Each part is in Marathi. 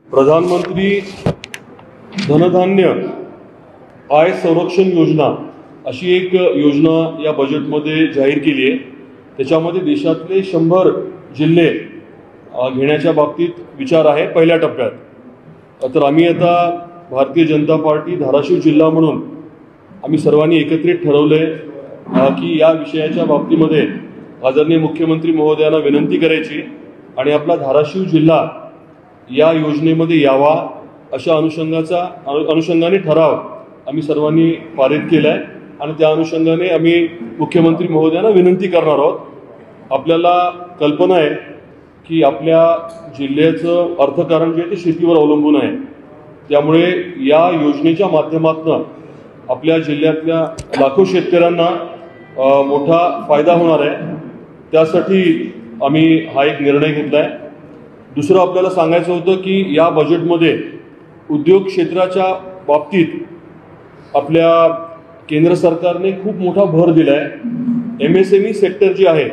प्रधानमंत्री धनधान्य आय संरक्षण योजना अशी एक योजना या बजेटमध्ये जाहीर केली आहे। त्याच्यामध्ये देशातले 100 जिल्हे घेण्याच्या बाबतीत विचार आहे पहिल्या टप्प्यात। तर आम्ही आता भारतीय जनता पार्टी धाराशिव जिल्हा म्हणून आम्ही सर्वांनी एकत्रित ठरवले की या विषयाच्या बाबतीमध्ये आदरणीय मुख्यमंत्री महोदयांना विनंती करायची आणि आपला धाराशिव जिल्हा या योजनेमध्ये यावा अशा अनुषंगाने ठराव आम्ही सर्वांनी पारित केलाय आणि त्या अनुषंगाने आम्ही मुख्यमंत्री महोदयांना विनंती करणार आहोत। आपल्याला कल्पना आहे की आपल्या जिल्ह्याचं अर्थकारण जे आहे ते शेतीवर अवलंबून आहे, त्यामुळे या योजनेच्या माध्यमातून आपल्या जिल्ह्यातल्या लाखो शेतकऱ्यांना मोठा फायदा होणार आहे। त्यासाठी आम्ही हा एक निर्णय घेतलाय। दुसरं आपल्याला सांगायचं होतं की या बजेटमध्ये उद्योग क्षेत्राच्या बाबतीत आपल्या केंद्र सरकारने खूप मोठा भर दिलाय। MSME सेक्टर जे आहे,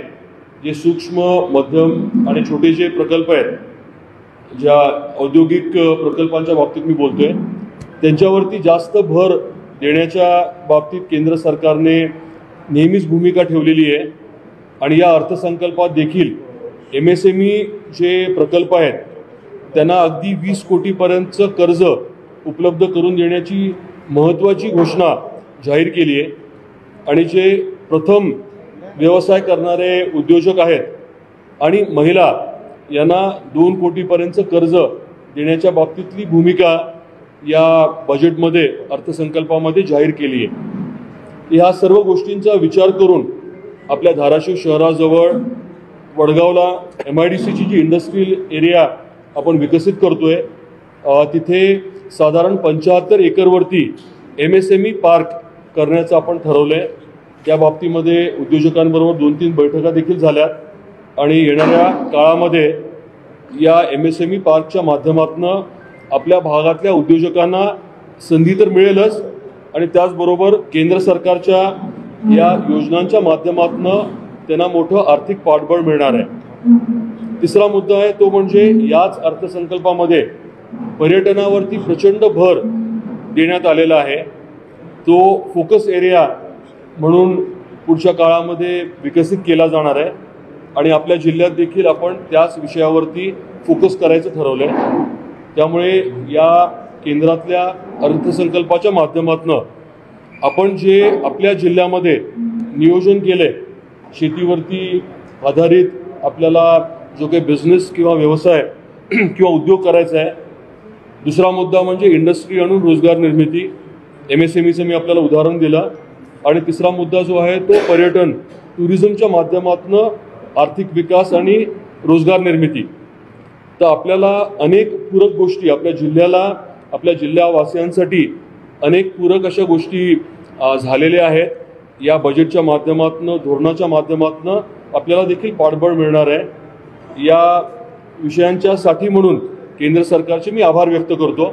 जे सूक्ष्म मध्यम आणि छोटे जे प्रकल्प आहेत, ज्या औद्योगिक प्रकल्पांच्या बाबतीत मी बोलतोय, त्यांच्यावरती जास्त भर देण्याच्या बाबतीत केंद्र सरकारने नेहमीच भूमिका ठेवलेली आहे आणि या अर्थसंकल्पात देखील MSME जे प्रकल्प आहेत त्यांना अगदी 20 कोटीपर्यंतचं कर्ज उपलब्ध करून देण्याची महत्त्वाची घोषणा जाहीर केली आहे आणि जे प्रथम व्यवसाय करणारे उद्योजक आहेत आणि महिला यांना 2 कोटीपर्यंतचं कर्ज देण्याच्या बाबतीतली भूमिका या बजेटमध्ये अर्थसंकल्पामध्ये जाहीर केली आहे। ह्या सर्व गोष्टींचा विचार करून आपल्या धाराशिव शहराजवळ वडगावला MIDCची जी इंडस्ट्रियल एरिया आपण विकसित करतोय, तिथे साधारण 75 एकरवरती MSME पार्क करण्याचं आपण ठरवलंय। त्या बाबतीमध्ये उद्योजकांबरोबर 2-3 बैठका देखील झाल्यात आणि येणाऱ्या काळामध्ये या MSME पार्कच्या माध्यमातून आपल्या भागातल्या उद्योजकांना संधी तर मिळेलच आणि त्याचबरोबर केंद्र सरकारच्या या योजनांच्या माध्यमातून त्यांना मोठं आर्थिक पाठबळ मिळणार आहे। तिसरा मुद्दा आहे तो म्हणजे याच अर्थसंकल्पामध्ये पर्यटनावरती प्रचंड भर देण्यात आलेला आहे। तो फोकस एरिया म्हणून पुढच्या काळामध्ये विकसित केला जाणार आहे आणि आपल्या जिल्ह्यात देखील आपण त्याच विषयावरती फोकस करायचं ठरवलंय। त्यामुळे या केंद्रातल्या अर्थसंकल्पाच्या माध्यमातून आपण जे आपल्या जिल्ह्यामध्ये नियोजन केलंय, शेतीवरती आधारित आपल्याला जो काही बिझनेस किंवा व्यवसाय किंवा उद्योग करायचा आहे। दुसरा मुद्दा म्हणजे इंडस्ट्री आणून रोजगार निर्मिती, MSMEचं मी आपल्याला उदाहरण दिलं। आणि तिसरा मुद्दा जो आहे तो पर्यटन टुरिझमच्या माध्यमातून आर्थिक विकास आणि रोजगार निर्मिती। तर आपल्याला अनेक पूरक गोष्टी आपल्या जिल्ह्याला, आपल्या जिल्हावासियांसाठी अनेक पूरक अशा गोष्टी झालेल्या आहेत। या बजेटच्या माध्यमातून, धोरणाच्या माध्यमातून आपल्याला देखील पाठबळ मिळणार आहे। या विषयांच्या साठी म्हणून केंद्र सरकारचे मी आभार व्यक्त करतो।